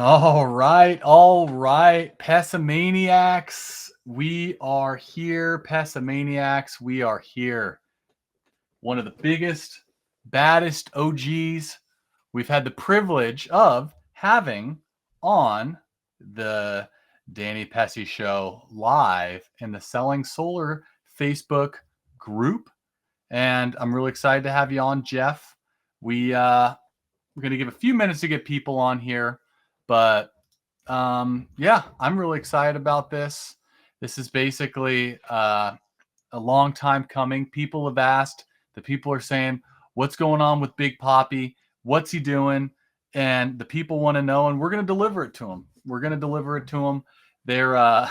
All right, Pessimaniacs, we are here. Pessimaniacs, we are here. One of the biggest, baddest OGs we've had the privilege of having on the Danny Pessy Show live in the Selling Solar Facebook group. And I'm really excited to have you on, Jeff. We're going to give a few minutes to get people on here, but yeah, I'm really excited about this. This is basically a long time coming. People have asked. The people are saying, "What's going on with Big Poppy? What's he doing?" And the people want to know, and we're going to deliver it to them. We're going to deliver it to them. They're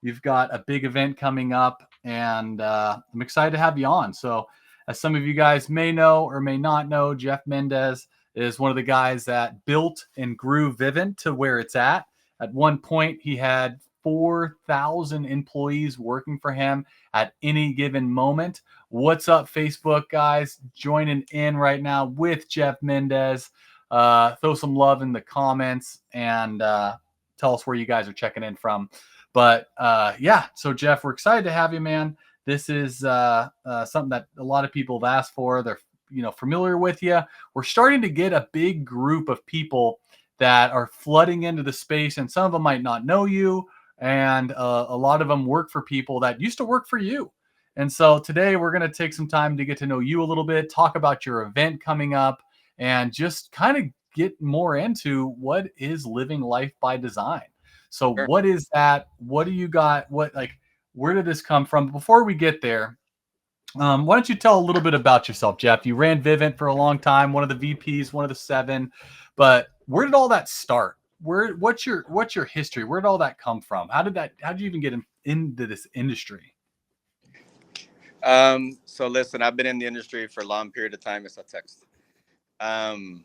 you've got a big event coming up, and I'm excited to have you on. So, as some of you guys may know or may not know, Jeff Mendez is one of the guys that built and grew Vivint to where it's at. At one point, he had 4,000 employees working for him at any given moment. What's up, Facebook guys? Joining in right now with Jeff Mendez. Throw some love in the comments and tell us where you guys are checking in from. But yeah, so Jeff, we're excited to have you, man. This is something that a lot of people have asked for. They're familiar with you. We're starting to get a big group of people that are flooding into the space, and some of them might not know you, and a lot of them work for people that used to work for you. And so today we're going to take some time to get to know you a little bit, talk about your event coming up, and just kind of get more into what is living life by design. So Sure. what is that? What do you got? Where did this come from? Before we get there, why don't you tell a little bit about yourself, Jeff? You ran Vivint for a long time, one of the VPs, one of the 7. But where did all that start? What's your history? Where did all that come from? How did you even get into this industry? So listen, I've been in the industry for a long period of time. It's a text. Um,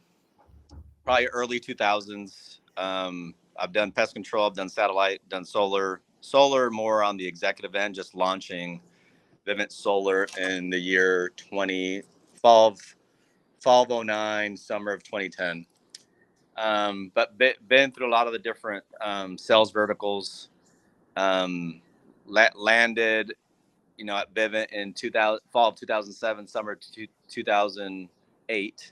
Probably early 2000s. I've done pest control. I've done satellite. Done solar. Solar more on the executive end. Just launching Vivint Solar in the year 20 fall of '09, summer of 2010. But been through a lot of the different sales verticals. Um, Landed at Vivint in 2000, fall of 2007, summer 2008,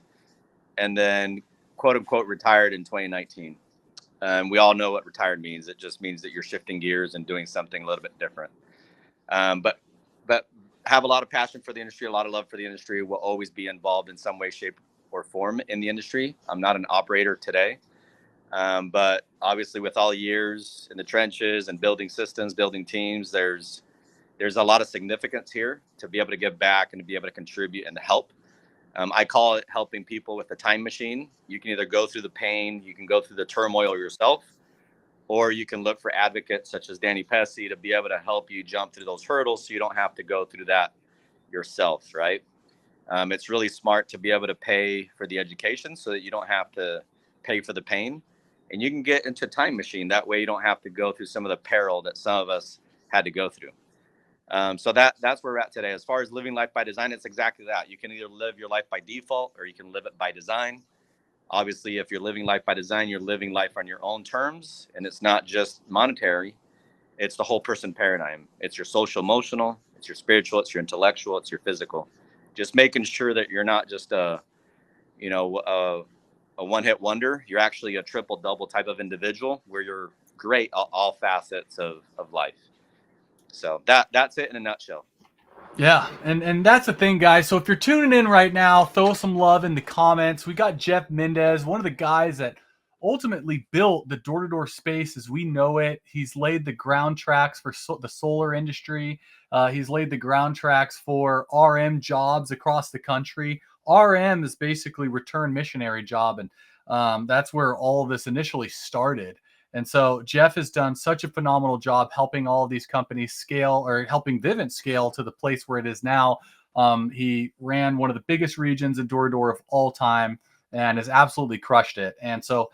and then quote unquote retired in 2019. We all know what retired means. It just means that you're shifting gears and doing something a little bit different. But have a lot of passion for the industry, a lot of love for the industry. Will always be involved in some way, shape, or form in the industry. I'm not an operator today, but obviously with all years in the trenches and building systems, building teams, there's a lot of significance here to be able to give back and to be able to contribute and to help. I call it helping people with a time machine. You can either go through the pain, you can go through the turmoil yourself, or you can look for advocates such as Danny Pessy to be able to help you jump through those hurdles so you don't have to go through that yourself, right? It's really smart to be able to pay for the education so that you don't have to pay for the pain. And you can get into a time machine. That way you don't have to go through some of the peril that some of us had to go through. So that's where we're at today. As far as living life by design, it's exactly that. You can either live your life by default or you can live it by design. Obviously, if you're living life by design, you're living life on your own terms, and it's not just monetary. It's the whole person paradigm. It's your social emotional, it's your spiritual, it's your intellectual, it's your physical. Just making sure that you're not just you know, a, a one-hit wonder. You're actually a triple double type of individual where you're great at all facets of life. So that's it in a nutshell. Yeah, and that's the thing, guys. So if you're tuning in right now, throw some love in the comments. We got Jeff Mendez, one of the guys that ultimately built the door-to-door space as we know it. He's laid the ground tracks for the solar industry. He's laid the ground tracks for RM jobs across the country. RM is basically return missionary job, and that's where all of this initially started. And so Jeff has done such a phenomenal job helping all of these companies scale, or helping Vivint scale to the place where it is now. He ran one of the biggest regions in door-to-door of all time and has absolutely crushed it. And so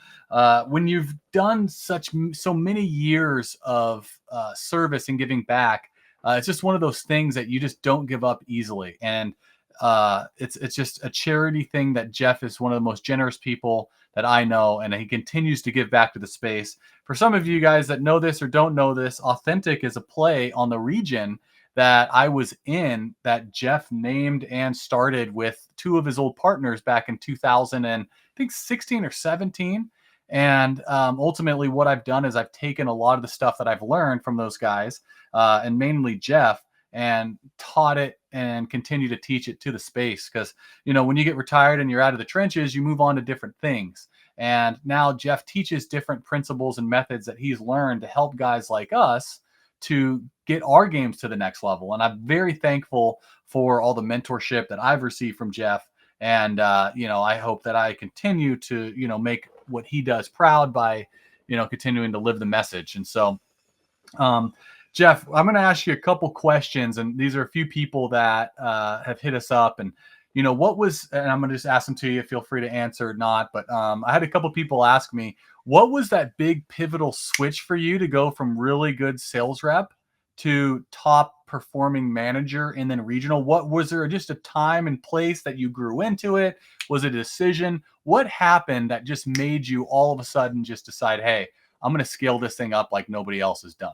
when you've done so many years of service and giving back, it's just one of those things that you just don't give up easily. And it's just a charity thing that Jeff is one of the most generous people that I know, and he continues to give back to the space. For some of you guys that know this or don't know this, Authentic is a play on the region that I was in that Jeff named and started with two of his old partners back in 2000 and I think 16 or 17. And ultimately what I've done is I've taken a lot of the stuff that I've learned from those guys and mainly Jeff, and taught it and continue to teach it to the space. Because, you know, when you get retired and you're out of the trenches, you move on to different things. And now Jeff teaches different principles and methods that he's learned to help guys like us to get our games to the next level. And I'm very thankful for all the mentorship that I've received from Jeff. And, you know, I hope that I continue to, you know, make what he does proud by, you know, continuing to live the message. And so, Jeff, I'm going to ask you a couple questions, and these are a few people that have hit us up. And, you know, what was, and I'm going to just ask them to you, feel free to answer or not. But I had a couple people ask me, what was that big pivotal switch for you to go from really good sales rep to top performing manager and then regional? What was there just a time and place that you grew into it? Was it a decision? What happened that just made you all of a sudden just decide, hey, I'm going to scale this thing up like nobody else has done?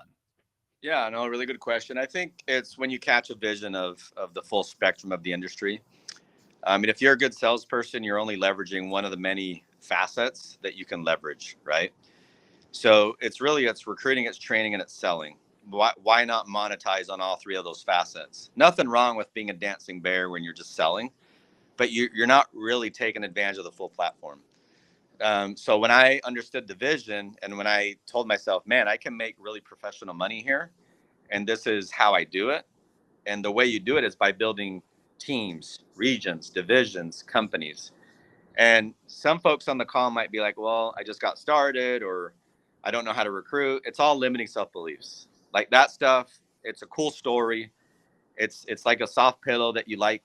Yeah, no, really good question. I think it's when you catch a vision of the full spectrum of the industry. I mean, if you're a good salesperson, you're only leveraging one of the many facets that you can leverage, right? So it's recruiting, it's training, and it's selling. Why not monetize on all three of those facets? Nothing wrong with being a dancing bear when you're just selling, but you're not really taking advantage of the full platform. So when I understood the vision and when I told myself, man, I can make really professional money here, and this is how I do it. And the way you do it is by building teams, regions, divisions, companies. And some folks on the call might be like, well, I just got started, or I don't know how to recruit. It's all limiting self-beliefs. Like that stuff, it's a cool story. It's like a soft pillow that you like,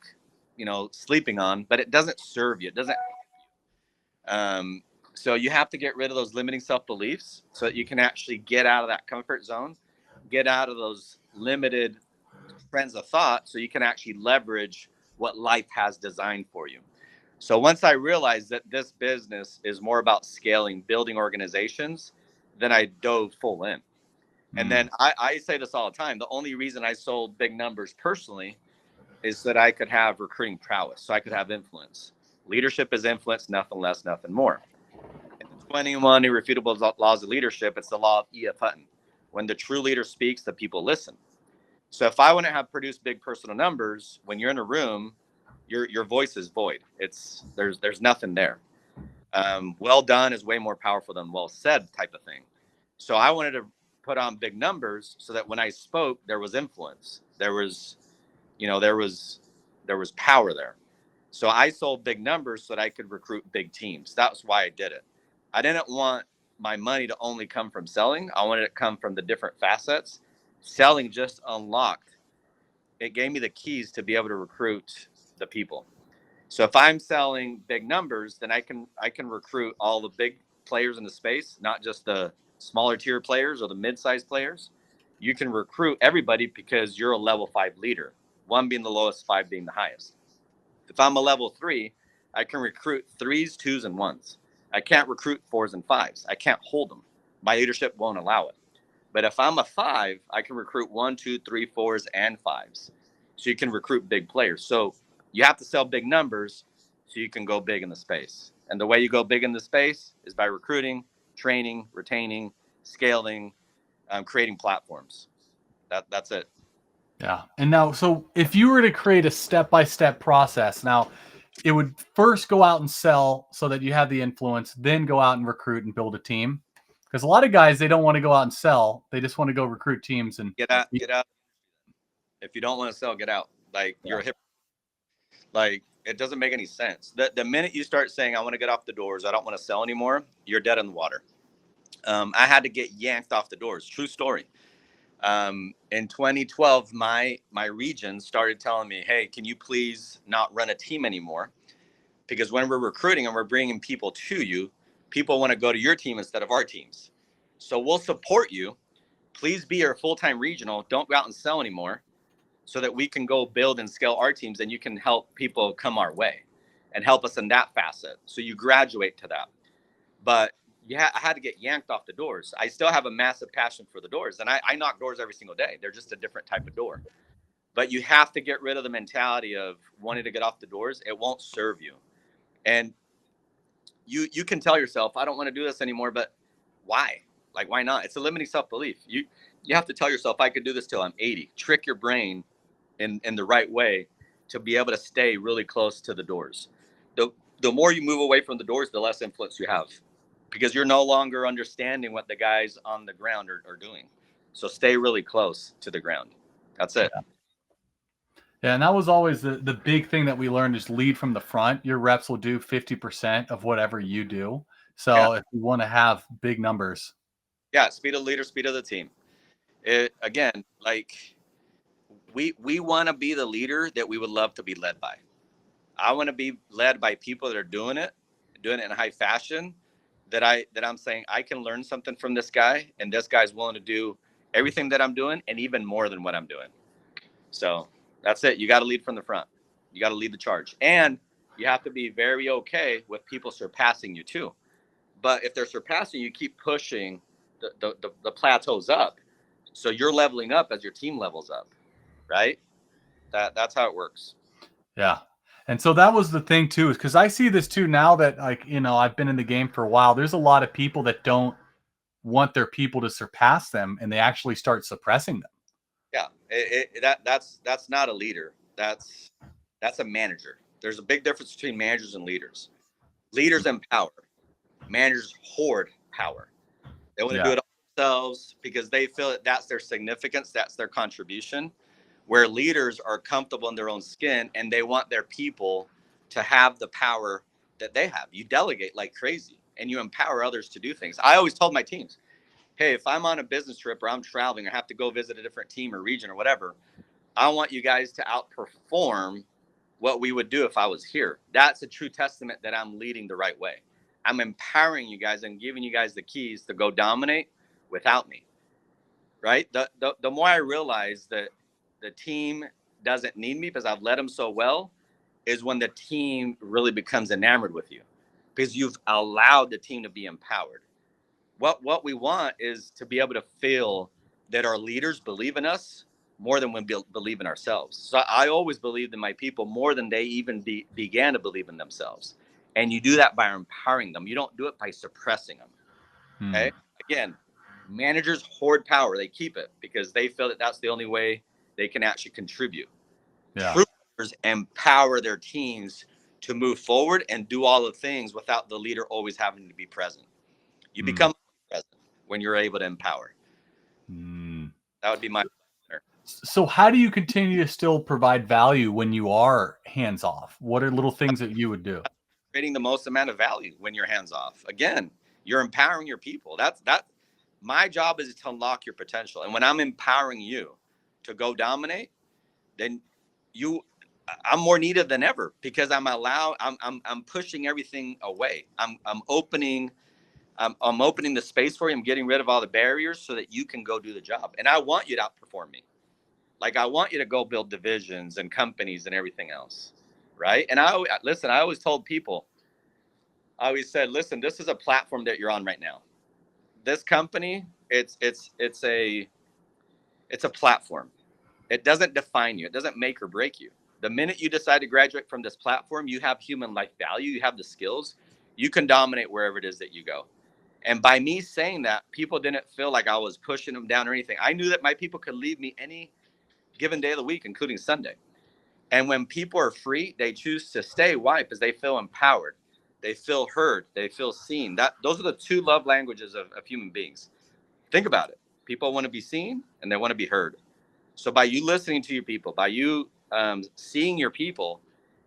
you know, sleeping on, but it doesn't serve you. It doesn't. So you have to get rid of those limiting self-beliefs so that you can actually get out of that comfort zone, get out of those limited trends of thought so you can actually leverage what life has designed for you. So once I realized that this business is more about scaling, building organizations, then I dove full in. And then I say this all the time. The only reason I sold big numbers personally is so that I could have recruiting prowess, so I could have influence. Leadership is influence, nothing less, nothing more. In the 21 irrefutable laws of leadership, it's the law of E.F. Hutton. When the true leader speaks, the people listen. So if I want to have produced big personal numbers, when you're in a room, your voice is void. There's nothing there. Well done is way more powerful than well said type of thing. So I wanted to put on big numbers so that when I spoke, there was influence. There was power there. So I sold big numbers so that I could recruit big teams. That's why I did it. I didn't want my money to only come from selling. I wanted it to come from the different facets. Selling just unlocked. It gave me the keys to be able to recruit the people. So if I'm selling big numbers, then I can recruit all the big players in the space, not just the smaller tier players or the mid-sized players. You can recruit everybody because you're a level 5 leader, 1 being the lowest, 5 being the highest. If I'm a level 3, I can recruit 3s, 2s, and 1s. I can't recruit 4s and 5s. I can't hold them. My leadership won't allow it. But if I'm a 5, I can recruit 1, 2, 3, 4s, and 5s. So you can recruit big players. So you have to sell big numbers so you can go big in the space. And the way you go big in the space is by recruiting, training, retaining, scaling, creating platforms. That's it. Yeah. And now, so if you were to create a step-by-step process, now it would first go out and sell so that you have the influence, then go out and recruit and build a team. Because a lot of guys, they don't want to go out and sell. They just want to go recruit teams and Get out. If you don't want to sell, get out. Like you're a hip. Like it doesn't make any sense. The minute you start saying, I want to get off the doors, I don't want to sell anymore, you're dead in the water. I had to get yanked off the doors. True story. In 2012, my region started telling me, hey, can you please not run a team anymore? Because when we're recruiting and we're bringing people to you, people want to go to your team instead of our teams. So we'll support you. Please be your full-time regional. Don't go out and sell anymore so that we can go build and scale our teams, and you can help people come our way and help us in that facet. So you graduate to that. But yeah, I had to get yanked off the doors. I still have a massive passion for the doors, and I knock doors every single day. They're just a different type of door. But you have to get rid of the mentality of wanting to get off the doors. It won't serve you. And you can tell yourself, I don't want to do this anymore, but why? Like, why not? It's a limiting self-belief. You have to tell yourself, I could do this till I'm 80. Trick your brain in the right way to be able to stay really close to the doors. The more you move away from the doors, the less influence you have, because you're no longer understanding what the guys on the ground are doing. So stay really close to the ground. That's it. Yeah, and that was always the big thing that we learned is lead from the front. Your reps will do 50% of whatever you do. So if you want to have big numbers. Yeah, speed of the leader, speed of the team. Again, like we want to be the leader that we would love to be led by. I want to be led by people that are doing it in high fashion, that I'm saying I can learn something from this guy, and this guy's willing to do everything that I'm doing and even more than what I'm doing. So that's it. You got to lead from the front. You got to lead the charge. And you have to be very okay with people surpassing you too. But if they're surpassing you, keep pushing the plateaus up. So you're leveling up as your team levels up, right? That's how it works. Yeah. And so that was the thing too, is because I see this too now that, like, I've been in the game for a while. There's a lot of people that don't want their people to surpass them, and they actually start suppressing them. Yeah, that's not a leader. That's a manager. There's a big difference between managers and leaders. Leaders empower. Managers hoard power. They want to do it themselves because they feel that that's their significance, that's their contribution. Where leaders are comfortable in their own skin and they want their people to have the power that they have. You delegate like crazy and you empower others to do things. I always told my teams, hey, if I'm on a business trip or I'm traveling or have to go visit a different team or region or whatever, I want you guys to outperform what we would do if I was here. That's a true testament that I'm leading the right way. I'm empowering you guys and giving you guys the keys to go dominate without me, right? The more I realize that the team doesn't need me because I've led them so well is when the team really becomes enamored with you, because you've allowed the team to be empowered. What we want is to be able to feel that our leaders believe in us more than we believe in ourselves. So I always believed in my people more than they even began to believe in themselves. And you do that by empowering them. You don't do it by suppressing them. Okay. Again, managers hoard power. They keep it because they feel that that's the only way they can actually contribute. Yeah. True leaders empower their teams to move forward and do all the things without the leader always having to be present. You become present when you're able to empower. That would be my answer. So how do you continue to still provide value when you are hands off? What are little things that you would do? Creating the most amount of value when you're hands off. Again, you're empowering your people. That's my job is to unlock your potential. And when I'm empowering you to go dominate, then I'm more needed than ever because I'm pushing everything away. I'm opening the space for you. I'm getting rid of all the barriers so that you can go do the job. And I want you to outperform me. Like, I want you to go build divisions and companies and everything else. Right. And I always told people, I always said, listen, this is a platform that you're on right now. This company, it's a platform. It doesn't define you. It doesn't make or break you. The minute you decide to graduate from this platform, you have human life value. You have the skills. You can dominate wherever it is that you go. And by me saying that, people didn't feel like I was pushing them down or anything. I knew that my people could leave me any given day of the week, including Sunday. And when people are free, they choose to stay. Why? Because they feel empowered. They feel heard. They feel seen. Those are the two love languages of human beings. Think about it. People want to be seen and they want to be heard. So by you listening to your people, by you seeing your people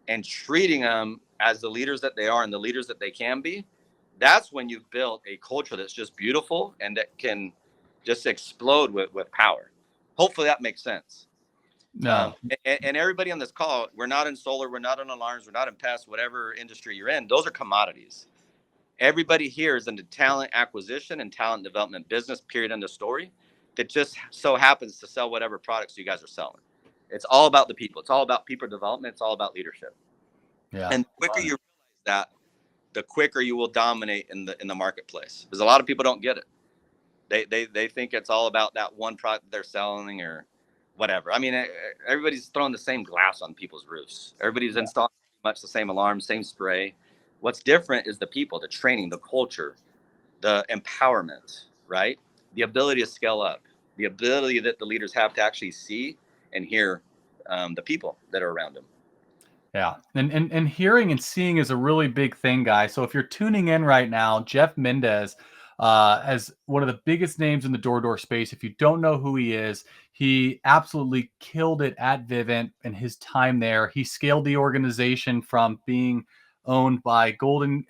and treating them as the leaders that they are and the leaders that they can be, that's when you've built a culture that's just beautiful and that can just explode with power. Hopefully that makes sense. No. And everybody on this call, we're not in solar, we're not in alarms, we're not in pest, whatever industry you're in. Those are commodities. Everybody here is into talent acquisition and talent development business, period, end of story, that just so happens to sell whatever products you guys are selling. It's all about the people. It's all about people development. It's all about leadership. Yeah. And the quicker you realize that, the quicker you will dominate in the marketplace. Because a lot of people don't get it. They think it's all about that one product they're selling or whatever. I mean, everybody's throwing the same glass on people's roofs. Everybody's installing much the same alarm, same spray. What's different is the people, the training, the culture, the empowerment, right? The ability to scale up, the ability that the leaders have to actually see and hear the people that are around them. Yeah. And hearing and seeing is a really big thing, guys. So if you're tuning in right now, Jeff Mendez, as one of the biggest names in the door-to-door space. If you don't know who he is, he absolutely killed it at Vivint and his time there. He scaled the organization from being owned by Golden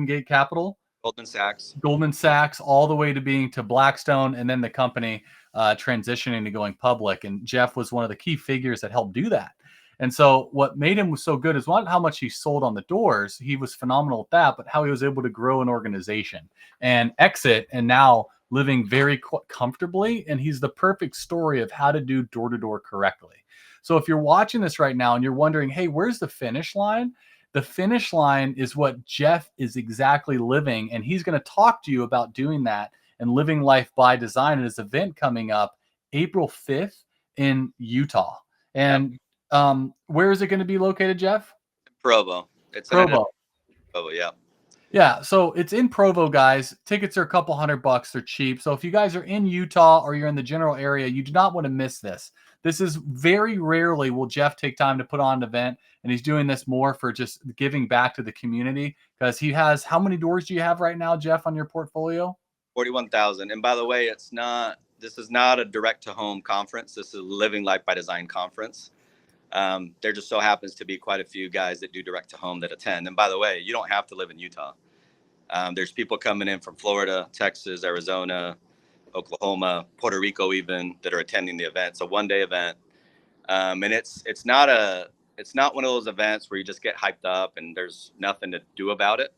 Gate Capital, Goldman Sachs, all the way to being to Blackstone, and then the company transitioning to going public. And Jeff was one of the key figures that helped do that. And so what made him so good is not how much he sold on the doors. He was phenomenal at that, but how he was able to grow an organization and exit and now living very comfortably. And he's the perfect story of how to do door-to-door correctly. So if you're watching this right now and you're wondering, hey, where's the finish line? The finish line is what Jeff is exactly living. And he's going to talk to you about doing that and living life by design at his event coming up April 5th in Utah. And where is it going to be located, Jeff? Provo. It's Provo. Provo, yeah. Yeah, so it's in Provo, guys. Tickets are a couple $100. They're cheap. So if you guys are in Utah or you're in the general area, you do not want to miss this. This is very rarely will Jeff take time to put on an event, and he's doing this more for just giving back to the community because he has, how many doors do you have right now, Jeff, on your portfolio? 41,000. And by the way, this is not a direct to home conference. This is a Living Life by Design conference. There just so happens to be quite a few guys that do direct to home that attend. And by the way, you don't have to live in Utah. There's people coming in from Florida, Texas, Arizona, Oklahoma, Puerto Rico, even, that are attending the event. It's a one-day event. And it's not one of those events where you just get hyped up and there's nothing to do about it.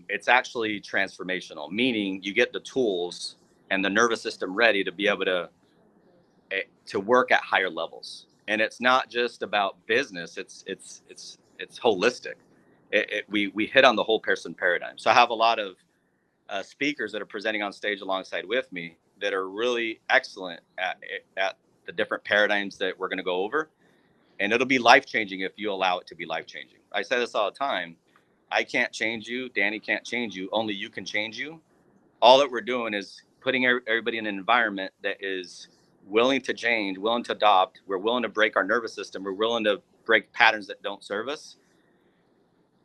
It's actually transformational, meaning you get the tools and the nervous system ready to be able to work at higher levels. And it's not just about business. It's holistic. We hit on the whole person paradigm. So I have a lot of speakers that are presenting on stage alongside with me that are really excellent at the different paradigms that we're going to go over. And it'll be life-changing if you allow it to be life-changing. I say this all the time. I can't change you. Danny can't change you. Only you can change you. All that we're doing is putting everybody in an environment that is willing to change, willing to adopt. We're willing to break our nervous system. We're willing to break patterns that don't serve us.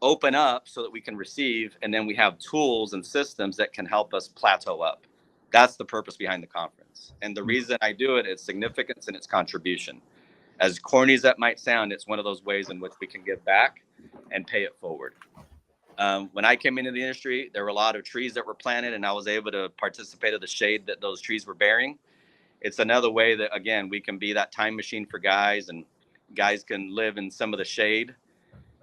Open up so that we can receive. And then we have tools and systems that can help us plateau up. That's the purpose behind the conference. And the reason I do it is significance and its contribution. As corny as that might sound, it's one of those ways in which we can give back and pay it forward. When I came into the industry, there were a lot of trees that were planted, and I was able to participate in the shade that those trees were bearing. It's another way that, again, we can be that time machine for guys, and guys can live in some of the shade,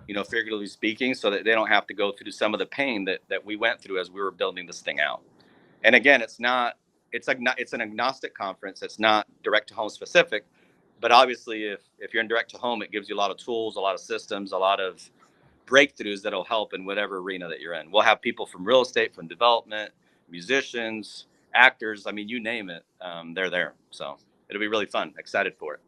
figuratively speaking, so that they don't have to go through some of the pain that we went through as we were building this thing out. And again, it's an agnostic conference. It's not direct to home specific, but obviously if you're in direct to home, it gives you a lot of tools, a lot of systems, a lot of breakthroughs that'll help in whatever arena that you're in. We'll have people from real estate, from development, musicians, actors. I mean, you name it, they're there. So it'll be really fun. Excited for it.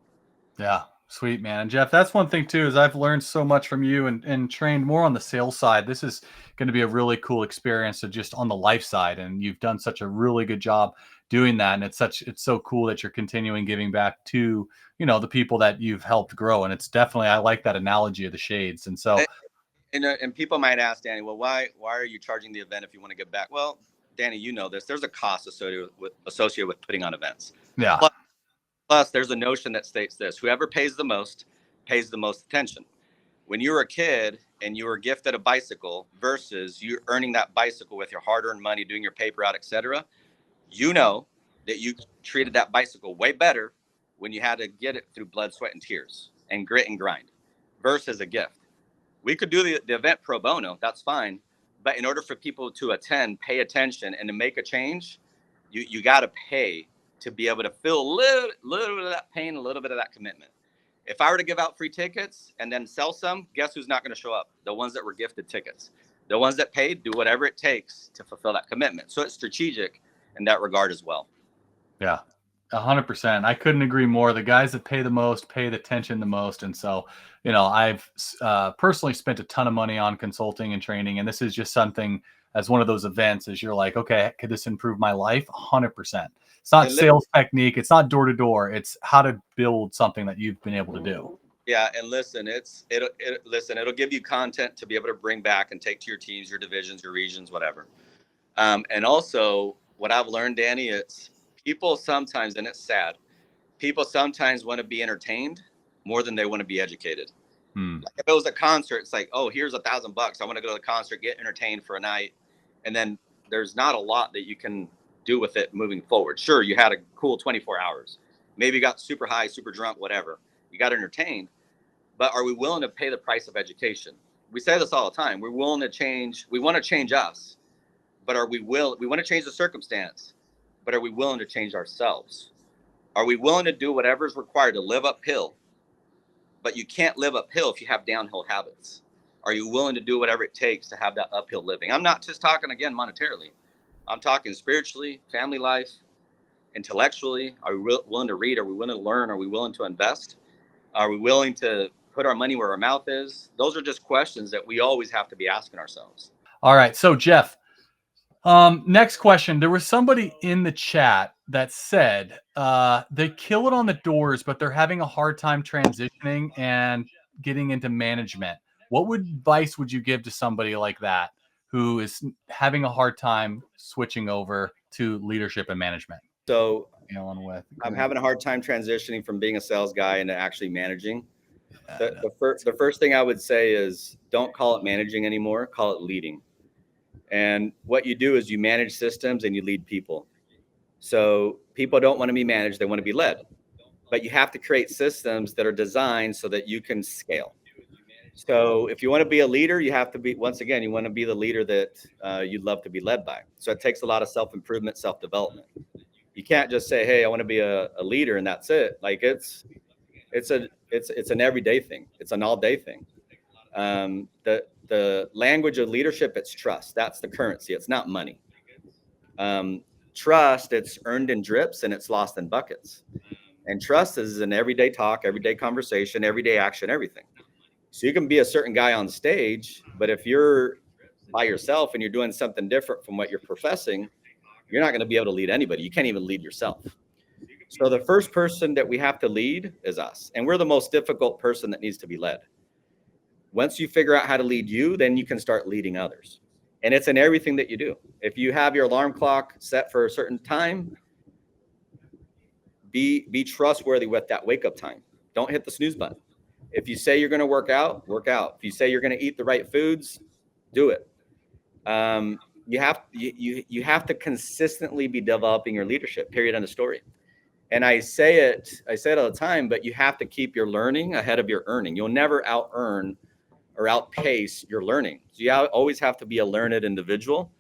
Yeah. Sweet, man. And Jeff, that's one thing too, is I've learned so much from you and trained more on the sales side. This is going to be a really cool experience to just on the life side. And you've done such a really good job doing that. And it's so cool that you're continuing giving back to, the people that you've helped grow. And it's definitely, I like that analogy of the shades. And so, and people might ask, Danny, well, why are you charging the event if you want to give back? Well, Danny, you know this. There's a cost associated with putting on events. Yeah. Plus, there's a notion that states this: whoever pays the most attention. When you were a kid and you were gifted a bicycle versus you earning that bicycle with your hard-earned money, doing your paper out, etc., you know that you treated that bicycle way better when you had to get it through blood, sweat, and tears and grit and grind versus a gift. We could do the event pro bono, that's fine. But in order for people to attend, pay attention, and to make a change, you got to pay to be able to feel a little bit of that pain, a little bit of that commitment. If I were to give out free tickets and then sell some, guess who's not going to show up? The ones that were gifted tickets. The ones that paid, do whatever it takes to fulfill that commitment. So it's strategic in that regard as well. Yeah, 100%. I couldn't agree more. The guys that pay the most pay the attention the most. And so, I've personally spent a ton of money on consulting and training. And this is just something as one of those events is you're like, okay, could this improve my life? 100%. It's not sales technique. It's not door to door. It's how to build something that you've been able to do. Yeah, and listen, it'll give you content to be able to bring back and take to your teams, your divisions, your regions, whatever. And also, what I've learned, Danny, it's people sometimes, and it's sad, people sometimes want to be entertained more than they want to be educated. Like if it was a concert, it's like, oh, here's $1,000. I want to go to the concert, get entertained for a night, and then there's not a lot that you can do with it moving forward. Sure, you had a cool 24 hours. Maybe you got super high, super drunk, whatever. You got entertained. But are we willing to pay the price of education? We say this all the time. We're willing to change. We want to change us. But we want to change the circumstance. But are we willing to change ourselves? Are we willing to do whatever is required to live uphill? But you can't live uphill if you have downhill habits. Are you willing to do whatever it takes to have that uphill living? I'm not just talking, again, monetarily. I'm talking spiritually, family life, intellectually. Are we willing to read? Are we willing to learn? Are we willing to invest? Are we willing to put our money where our mouth is? Those are just questions that we always have to be asking ourselves. All right. So, Jeff, next question. There was somebody in the chat that said they kill it on the doors, but they're having a hard time transitioning and getting into management. What advice would you give to somebody like that who is having a hard time switching over to leadership and management? So I'm having a hard time transitioning from being a sales guy into actually managing. The first thing I would say is don't call it managing anymore, call it leading. And what you do is you manage systems and you lead people. So people don't want to be managed, they want to be led. But you have to create systems that are designed so that you can scale. So if you want to be a leader, you have to be, once again, you want to be the leader that you'd love to be led by. So it takes a lot of self-improvement, self-development. You can't just say, hey, I want to be a leader and that's it. Like it's an everyday thing. It's an all day thing. The language of leadership, it's trust. That's the currency. It's not money. Trust, it's earned in drips and it's lost in buckets. And trust is an everyday talk, everyday conversation, everyday action, everything. So you can be a certain guy on stage, but if you're by yourself and you're doing something different from what you're professing, you're not going to be able to lead anybody. You can't even lead yourself. So the first person that we have to lead is us. And we're the most difficult person that needs to be led. Once you figure out how to lead you, then you can start leading others. And it's in everything that you do. If you have your alarm clock set for a certain time, be trustworthy with that wake up time. Don't hit the snooze button. If you say you're going to work out, work out. If you say you're going to eat the right foods, do it. You have to consistently be developing your leadership, period, end of story. And I say it all the time, but you have to keep your learning ahead of your earning. You'll never out earn or outpace your learning. So you always have to be a learned individual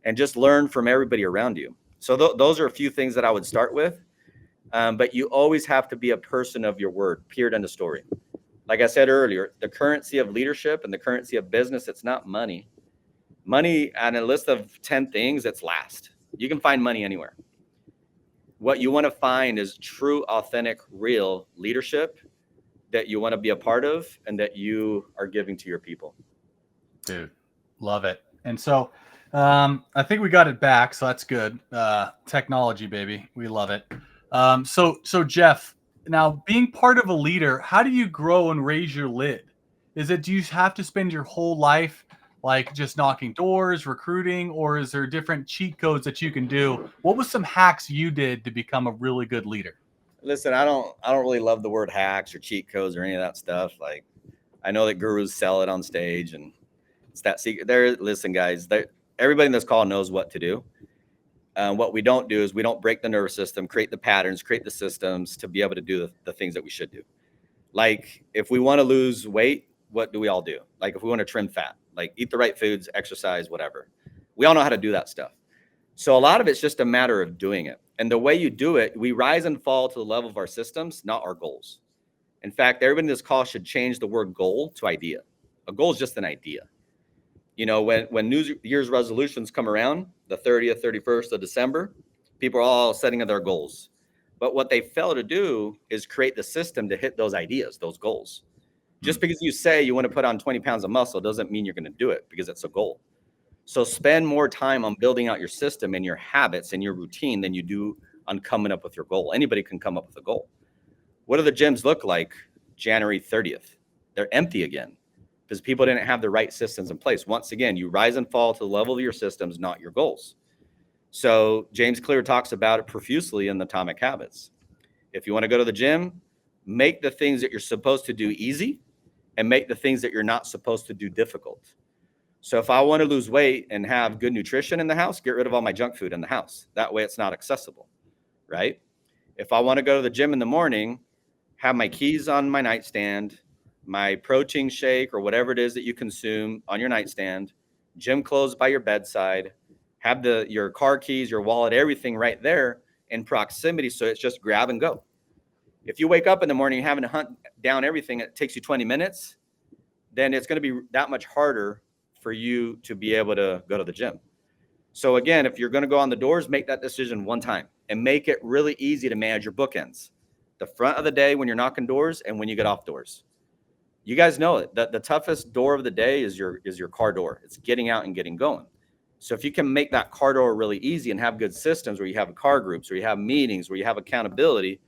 and just learn from everybody around you. So those are a few things that I would start with. But you always have to be a person of your word, period, end of story. Like I said earlier, the currency of leadership and the currency of business, it's not money. Money on a list of 10 things, it's last. You can find money anywhere. What you want to find is true, authentic, real leadership that you want to be a part of and that you are giving to your people. Dude, love it. And so I think we got it back. So that's good. Technology, baby. We love it. So Jeff, now being part of a leader, how do you grow and raise your lid? Do you have to spend your whole life like just knocking doors, recruiting, or is there different cheat codes that you can do? What was some hacks you did to become a really good leader? Listen, I don't really love the word hacks or cheat codes or any of that stuff. Like I know that gurus sell it on stage and it's that secret there. Listen, guys, everybody in this call knows what to do. What we don't do is we don't break the nervous system, create the patterns, create the systems to be able to do the things that we should do. Like if we want to lose weight, what do we all do? Like if we want to trim fat, like eat the right foods, exercise, whatever. We all know how to do that stuff. So a lot of it's just a matter of doing it. And the way you do it, we rise and fall to the level of our systems, not our goals. In fact, everybody in this call should change the word goal to idea. A goal is just an idea. You know, when New Year's resolutions come around, the 30th, 31st of December, people are all setting their goals. But what they fail to do is create the system to hit those ideas, those goals. Just because you say you want to put on 20 pounds of muscle doesn't mean you're going to do it because it's a goal. So spend more time on building out your system and your habits and your routine than you do on coming up with your goal. Anybody can come up with a goal. What do the gyms look like January 30th? They're empty again because people didn't have the right systems in place. Once again, you rise and fall to the level of your systems, not your goals. So James Clear talks about it profusely in the Atomic Habits. If you want to go to the gym, make the things that you're supposed to do easy and make the things that you're not supposed to do difficult. So if I want to lose weight and have good nutrition in the house, get rid of all my junk food in the house. That way it's not accessible, right? If I want to go to the gym in the morning, have my keys on my nightstand, my protein shake or whatever it is that you consume on your nightstand, gym clothes by your bedside, have your car keys, your wallet, everything right there in proximity. So it's just grab and go. If you wake up in the morning having to hunt down everything, it takes you 20 minutes, then it's going to be that much harder for you to be able to go to the gym. So again, if you're going to go on the doors, make that decision one time and make it really easy to manage your bookends. The front of the day when you're knocking doors and when you get off doors. You guys know it. The toughest door of the day is your car door. It's getting out and getting going. So if you can make that car door really easy and have good systems where you have car groups, where you have meetings, where you have accountability,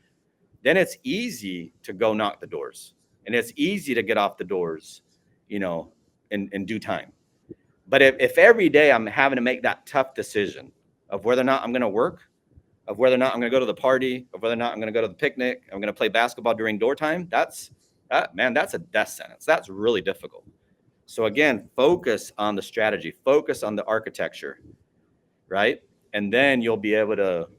then it's easy to go knock the doors. And it's easy to get off the doors, you know, in due time. But if every day I'm having to make that tough decision of whether or not I'm going to work, of whether or not I'm going to go to the party, of whether or not I'm going to go to the picnic, I'm going to play basketball during door time, that's a death sentence. That's really difficult. So again, focus on the strategy, focus on the architecture, right? And then you'll be able to,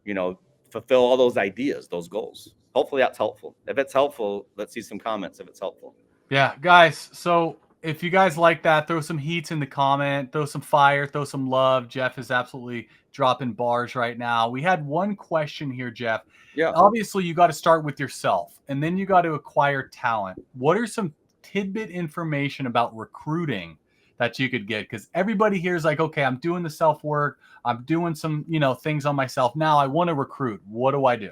you know, fulfill all those ideas, those goals. Hopefully that's helpful. If it's helpful, let's see some comments if it's helpful. Yeah, guys. So if you guys like that, throw some heats in the comment, throw some fire, throw some love. Jeff is absolutely dropping bars right now. We had one question here, Jeff. Yeah. Obviously, you got to start with yourself, and then you got to acquire talent. What are some tidbit information about recruiting that you could get? Because everybody here is like, okay, I'm doing the self work. I'm doing some, things on myself. Now I want to recruit. What do I do?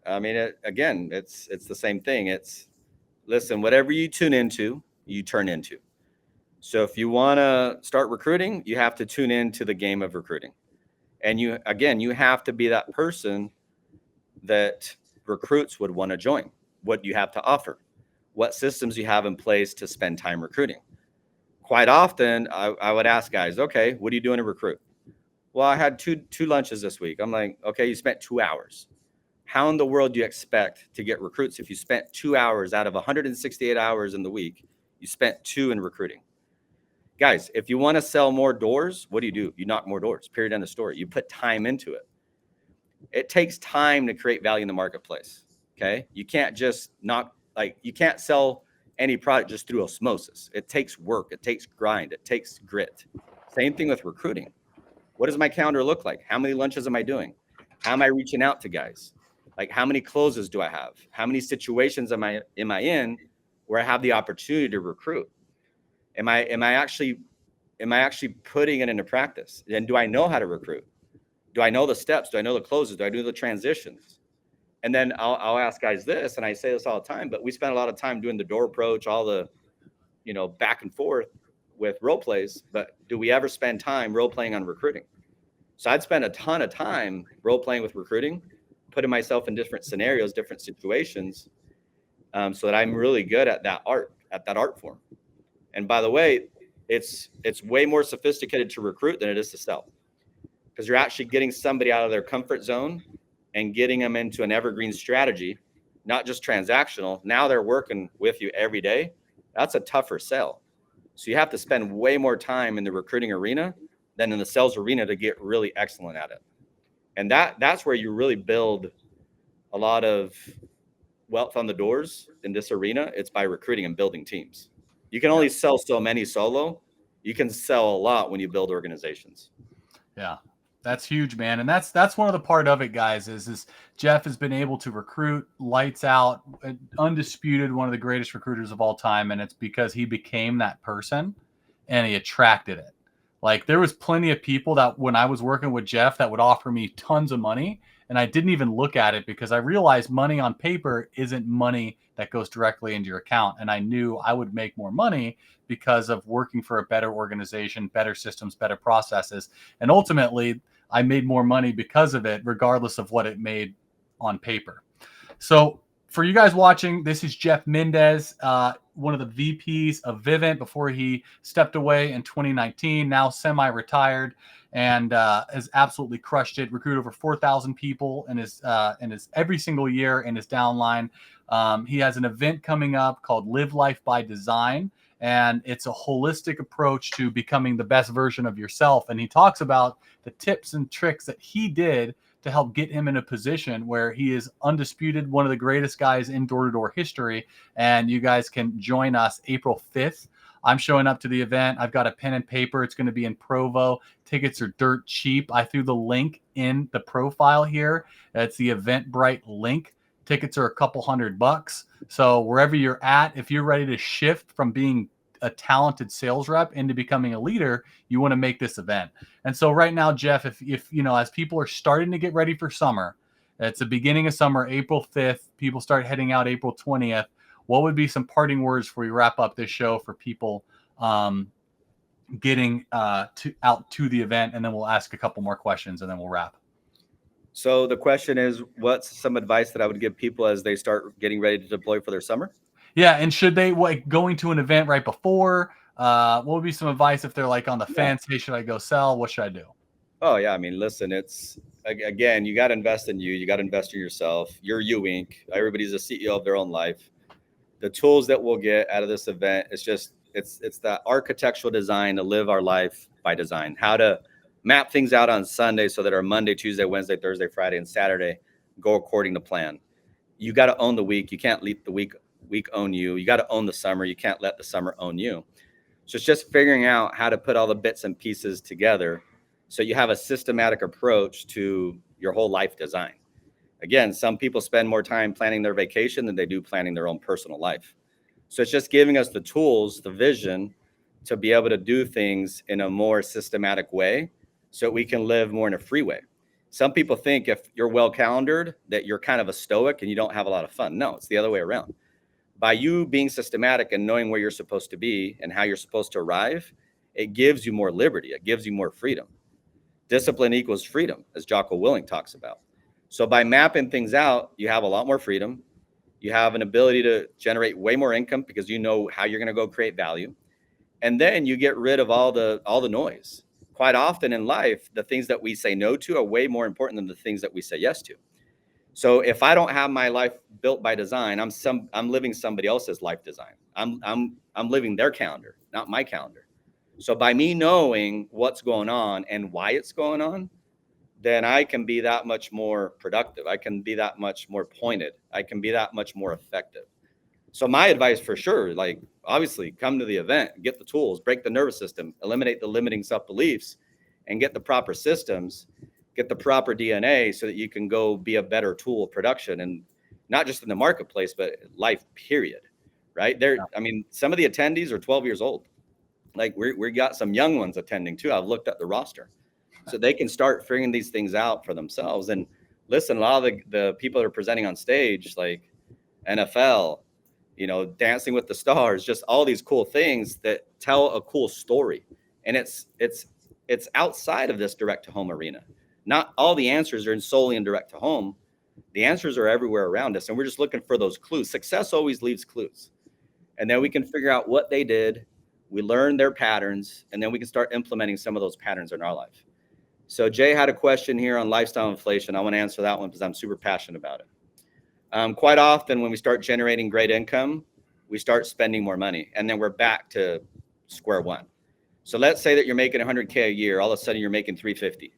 I mean, it's the same thing. Listen, whatever you tune into, you turn into. So if you want to start recruiting, you have to tune into the game of recruiting. And you have to be that person that recruits would want to join. What you have to offer, what systems you have in place to spend time recruiting. Quite often, I would ask guys, okay, what are you doing to recruit? Well, I had two lunches this week. I'm like, okay, you spent 2 hours. How in the world do you expect to get recruits if you spent 2 hours out of 168 hours in the week? You spent 2 in recruiting. Guys, if you want to sell more doors, what do? You knock more doors, period, end of story. You put time into it. It takes time to create value in the marketplace, okay? You can't just you can't sell any product just through osmosis. It takes work. It takes grind. It takes grit. Same thing with recruiting. What does my calendar look like? How many lunches am I doing? How am I reaching out to guys? Like, how many closes do I have? How many situations am I in where I have the opportunity to recruit? Am I actually putting it into practice? And do I know how to recruit? Do I know the steps? Do I know the closes? Do I do the transitions? And then I'll ask guys this, and I say this all the time, but we spend a lot of time doing the door approach, all the, back and forth with role plays, but do we ever spend time role playing on recruiting? So I'd spend a ton of time role playing with recruiting, putting myself in different scenarios, different situations, so that I'm really good at that art form. And by the way, it's way more sophisticated to recruit than it is to sell, because you're actually getting somebody out of their comfort zone and getting them into an evergreen strategy, not just transactional. Now they're working with you every day. That's a tougher sell. So you have to spend way more time in the recruiting arena than in the sales arena to get really excellent at it. And that's where you really build a lot of wealth on the doors in this arena. It's by recruiting and building teams. You can only sell so many solo. You can sell a lot when you build organizations. Yeah. That's huge, man. And that's one of the part of it, guys, is Jeff has been able to recruit lights out, undisputed, one of the greatest recruiters of all time. And it's because he became that person and he attracted it. Like there was plenty of people that when I was working with Jeff that would offer me tons of money and I didn't even look at it because I realized money on paper isn't money that goes directly into your account. And I knew I would make more money because of working for a better organization, better systems, better processes. And ultimately, I made more money because of it, regardless of what it made on paper. So for you guys watching, this is Jeff Mendez, one of the VPs of Vivint before he stepped away in 2019, now semi-retired, and has absolutely crushed it. Recruited over 4,000 people in his every single year in his downline. He has an event coming up called Live Life by Design, and it's a holistic approach to becoming the best version of yourself. And he talks about the tips and tricks that he did to help get him in a position where he is undisputed, one of the greatest guys in door-to-door history. And you guys can join us April 5th. I'm showing up to the event. I've got a pen and paper. It's going to be in Provo. Tickets are dirt cheap. I threw the link in the profile here. It's the Eventbrite link. Tickets are a couple $100. So wherever you're at, if you're ready to shift from being a talented sales rep into becoming a leader, you want to make this event. And so right now, Jeff, if you know, as people are starting to get ready for summer, it's the beginning of summer, April 5th, people start heading out April 20th. What would be some parting words before we wrap up this show for people getting out to the event? And then we'll ask a couple more questions and then we'll wrap. So the question is, what's some advice that I would give people as they start getting ready to deploy for their summer? Yeah, and should they going to an event right before? What would be some advice if they're like on the fence? Hey, should I go sell? What should I do? Oh yeah, I mean, listen, it's again, you got to invest in you. You got to invest in yourself. You're you Inc. Everybody's a CEO of their own life. The tools that we'll get out of this event is just it's that architectural design to live our life by design. How to map things out on Sunday so that our Monday, Tuesday, Wednesday, Thursday, Friday, and Saturday go according to plan. You got to own the week. You can't let the week own you. You got to own the summer. You can't let the summer own you. So it's just figuring out how to put all the bits and pieces together so you have a systematic approach to your whole life design. Again, some people spend more time planning their vacation than they do planning their own personal life. So it's just giving us the tools, the vision to be able to do things in a more systematic way so we can live more in a free way. Some people think if you're well calendared that you're kind of a stoic and you don't have a lot of fun. No, it's the other way around. By you being systematic and knowing where you're supposed to be and how you're supposed to arrive, it gives you more liberty. It gives you more freedom. Discipline equals freedom, as Jocko Willink talks about. So by mapping things out, you have a lot more freedom. You have an ability to generate way more income because you know how you're going to go create value. And then you get rid of all the noise. Quite often in life, the things that we say no to are way more important than the things that we say yes to. So if I don't have my life built by design, I'm living somebody else's life design. I'm living their calendar, not my calendar. So by me knowing what's going on and why it's going on, then I can be that much more productive. I can be that much more pointed. I can be that much more effective. So my advice for sure, like obviously come to the event, get the tools, break the nervous system, eliminate the limiting self-beliefs, and get the proper systems, get the proper DNA so that you can go be a better tool of production, and not just in the marketplace, but life period, right? I mean, some of the attendees are 12 years old. Like we got some young ones attending too. I've looked at the roster. So they can start figuring these things out for themselves. And listen, a lot of the people that are presenting on stage, like NFL, you know, Dancing with the Stars, just all these cool things that tell a cool story. And it's outside of this direct to home arena. Not all the answers are solely in direct to home. The answers are everywhere around us. And we're just looking for those clues. Success always leaves clues. And then we can figure out what they did. We learn their patterns, and then we can start implementing some of those patterns in our life. So Jay had a question here on lifestyle inflation. I want to answer that one because I'm super passionate about it. Quite often when we start generating great income, we start spending more money, and then we're back to square one. So let's say that you're making 100K a year. All of a sudden you're making 350.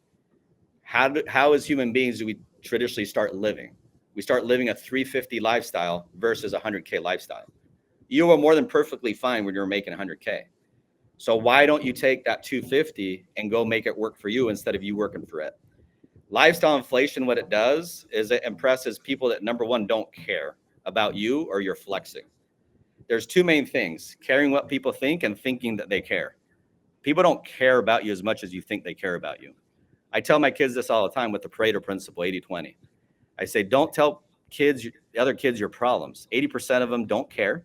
How as human beings do we traditionally start living? We start living a 350 lifestyle versus a 100K lifestyle. You were more than perfectly fine when you were making 100K. So why don't you take that 250 and go make it work for you instead of you working for it? Lifestyle inflation, what it does is it impresses people that, number one, don't care about you or your flexing. There's two main things: caring what people think and thinking that they care. People don't care about you as much as you think they care about you. I tell my kids this all the time with the Pareto principle, 80-20. I say, don't tell kids, the other kids, your problems. 80% of them don't care,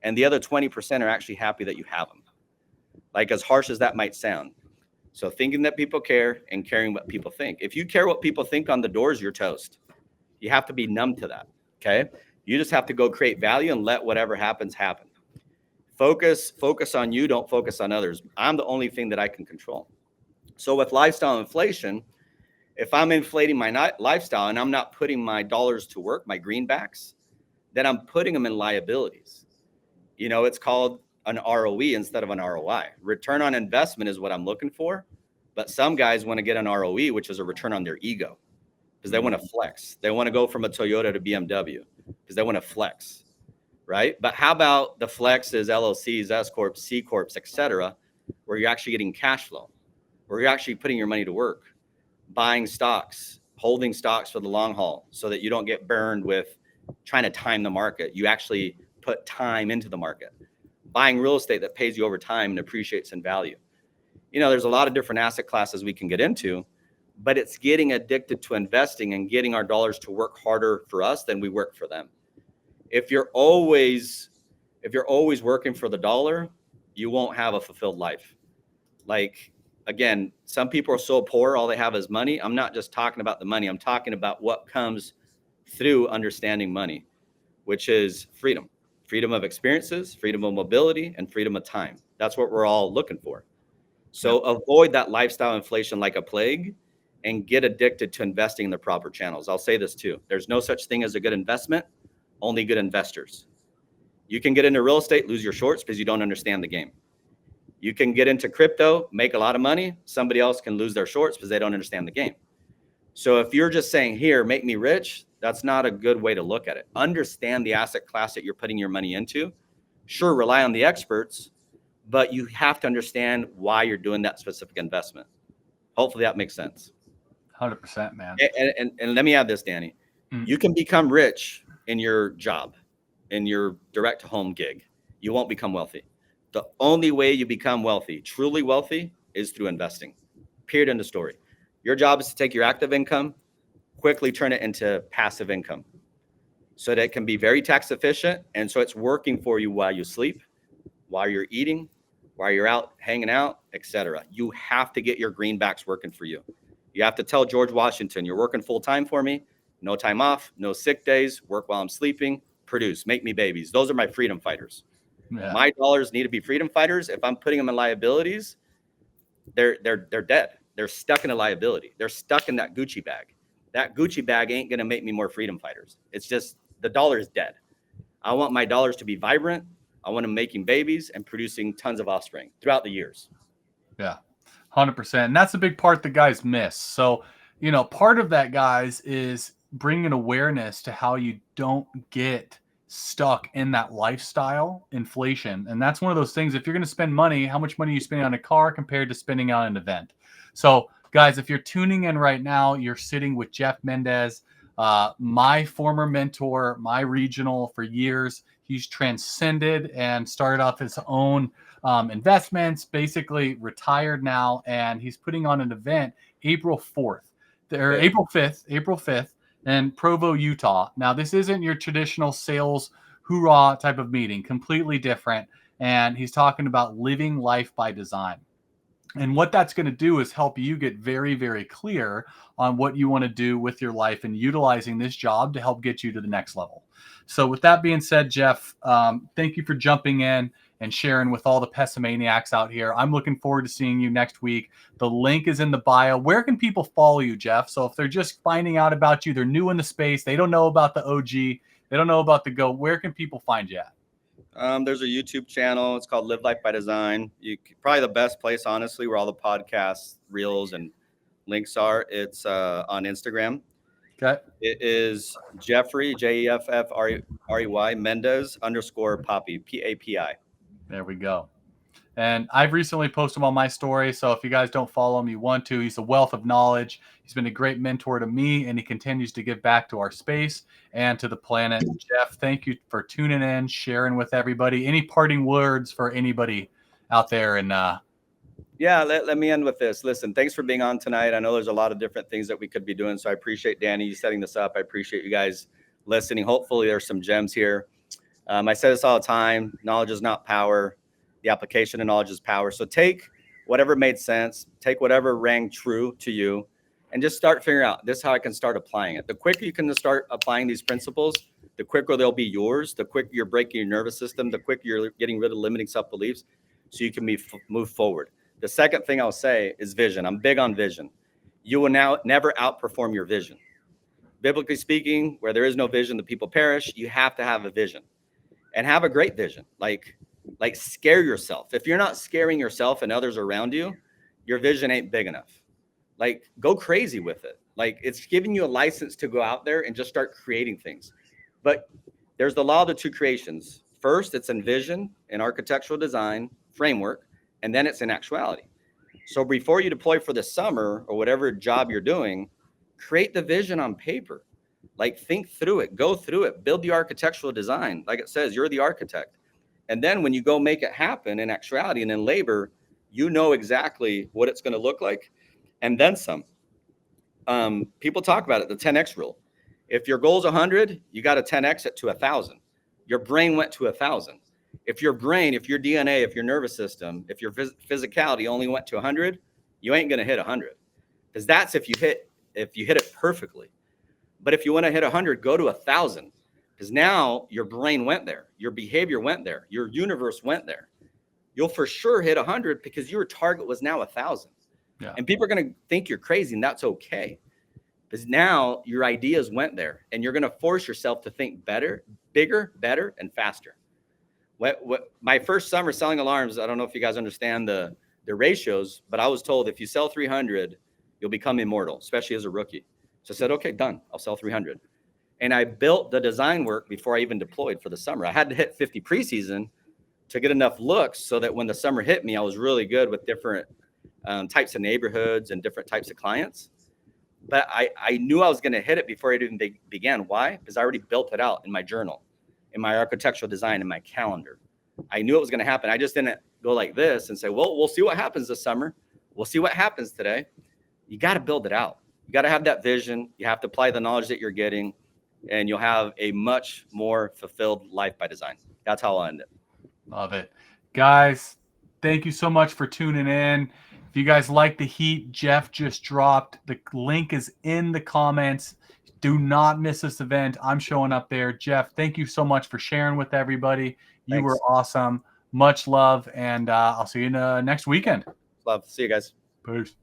and the other 20% are actually happy that you have them. Like, as harsh as that might sound. So thinking that people care and caring what people think. If you care what people think on the doors, you're toast. You have to be numb to that, okay? You just have to go create value and let whatever happens happen. Focus on you, don't focus on others. I'm the only thing that I can control. So with lifestyle inflation, if I'm inflating my lifestyle and I'm not putting my dollars to work, my greenbacks, then I'm putting them in liabilities. You know, it's called an ROE instead of an ROI. Return on investment is what I'm looking for. But some guys want to get an ROE, which is a return on their ego, because they want to flex. They want to go from a Toyota to BMW because they want to flex, right? But how about the flex is LLCs, S Corps, C Corps, et cetera, where you're actually getting cash flow, where you're actually putting your money to work, buying stocks, holding stocks for the long haul so that you don't get burned with trying to time the market. You actually put time into the market. Buying real estate that pays you over time and appreciates in value. You know, there's a lot of different asset classes we can get into, but it's getting addicted to investing and getting our dollars to work harder for us than we work for them. If you're always working for the dollar, you won't have a fulfilled life. Like, again, some people are so poor, all they have is money. I'm not just talking about the money. I'm talking about what comes through understanding money, which is freedom. Freedom of experiences, freedom of mobility, and freedom of time. That's what we're all looking for. So avoid that lifestyle inflation like a plague and get addicted to investing in the proper channels. I'll say this too. There's no such thing as a good investment, only good investors. You can get into real estate, lose your shorts because you don't understand the game. You can get into crypto, make a lot of money. Somebody else can lose their shorts because they don't understand the game. So if you're just saying, here, make me rich, that's not a good way to look at it. Understand the asset class that you're putting your money into. Sure, rely on the experts, but you have to understand why you're doing that specific investment. Hopefully that makes sense. 100%, man. And let me add this, Danny. You can become rich in your job, in your direct to home gig. You won't become wealthy. The only way you become wealthy, truly wealthy, is through investing. Period. End of story. Your job is to take your active income, quickly turn it into passive income so that it can be very tax efficient. And so it's working for you while you sleep, while you're eating, while you're out hanging out, etc. You have to get your greenbacks working for you. You have to tell George Washington, you're working full time for me, no time off, no sick days, work while I'm sleeping, produce, make me babies. Those are my freedom fighters. Yeah. My dollars need to be freedom fighters. If I'm putting them in liabilities, they're dead. They're stuck in a liability. They're stuck in that Gucci bag. That Gucci bag ain't going to make me more freedom fighters. It's just the dollar is dead. I want my dollars to be vibrant. I want them making babies and producing tons of offspring throughout the years. Yeah, 100%. And that's a big part that guys miss. So, you know, part of that, guys, is bringing awareness to how you don't get stuck in that lifestyle inflation. And that's one of those things. If you're going to spend money, how much money are you spending on a car compared to spending on an event? So, guys, if you're tuning in right now, you're sitting with Jeff Mendez, my former mentor, my regional for years. He's transcended and started off his own investments, basically retired now, and he's putting on an event April 4th, or April 5th in Provo, Utah. Now, this isn't your traditional sales hoorah type of meeting, completely different. And he's talking about living life by design. And what that's going to do is help you get very, very clear on what you want to do with your life and utilizing this job to help get you to the next level. So with that being said, Jeff, thank you for jumping in and sharing with all the pessimaniacs out here. I'm looking forward to seeing you next week. The link is in the bio. Where can people follow you, Jeff? So if they're just finding out about you, they're new in the space, they don't know about the OG, they don't know about the GO, where can people find you at? There's a YouTube channel. It's called Live Life by Design. Probably the best place, honestly, where all the podcasts, reels, and links are. It's on Instagram. Okay. It is Jeffrey, Jeffrey Mendez _ Papi, Papi. There we go. And I've recently posted him on my story. So if you guys don't follow him, you want to. He's a wealth of knowledge. He's been a great mentor to me, and he continues to give back to our space and to the planet. Jeff, thank you for tuning in, sharing with everybody. Any parting words for anybody out there? And yeah, let me end with this. Listen, thanks for being on tonight. I know there's a lot of different things that we could be doing. So I appreciate Danny setting this up. I appreciate you guys listening. Hopefully there's some gems here. I say this all the time. Knowledge is not power. The application of knowledge is power. So take whatever made sense, take whatever rang true to you, and just start figuring out, this is how I can start applying it. The quicker you can start applying these principles, the quicker they'll be yours, the quicker you're breaking your nervous system, the quicker you're getting rid of limiting self-beliefs so you can move forward. The second thing I'll say is vision. I'm big on vision. You will now never outperform your vision. Biblically speaking, where there is no vision, the people perish. You have to have a vision, and have a great vision. Like scare yourself. If you're not scaring yourself and others around you, your vision ain't big enough. Like, go crazy with it. Like, it's giving you a license to go out there and just start creating things. But there's the law of the two creations. First, it's in vision, in architectural design framework, and then it's in actuality. So before you deploy for the summer or whatever job you're doing, create the vision on paper. Like, think through it, go through it, build the architectural design. Like it says, you're the architect. And then when you go make it happen in actuality and in labor, you know exactly what it's going to look like. And then some. People talk about it, the 10X rule. If your goal is 100, you got to 10X it to 1,000. Your brain went to 1,000. If your brain, if your DNA, if your nervous system, if your physicality only went to 100, you ain't going to hit 100. Because that's if you hit it perfectly. But if you want to hit 100, go to 1,000. Because now your brain went there, your behavior went there, your universe went there. You'll for sure hit 100 because your target was now 1,000. Yeah. And people are going to think you're crazy, and that's okay. Because now your ideas went there, and you're going to force yourself to think better, bigger, better, and faster. My first summer selling alarms, I don't know if you guys understand the ratios, but I was told if you sell 300, you'll become immortal, especially as a rookie. So I said, okay, done. I'll sell 300. And I built the design work before I even deployed for the summer. I had to hit 50 preseason to get enough looks so that when the summer hit me, I was really good with different types of neighborhoods and different types of clients. But I knew I was going to hit it before it even began. Why? Because I already built it out in my journal, in my architectural design, in my calendar. I knew it was going to happen. I just didn't go like this and say, well, we'll see what happens this summer. We'll see what happens today. You got to build it out. You got to have that vision. You have to apply the knowledge that you're getting, and you'll have a much more fulfilled life by design. That's how I'll end it. Love it. Guys, thank you so much for tuning in. If you guys like the heat Jeff just dropped, the link is in the comments. Do not miss this event. I'm showing up there. Jeff, thank you so much for sharing with everybody. You were awesome. Much love, and I'll see you next weekend. Love. See you guys. Peace.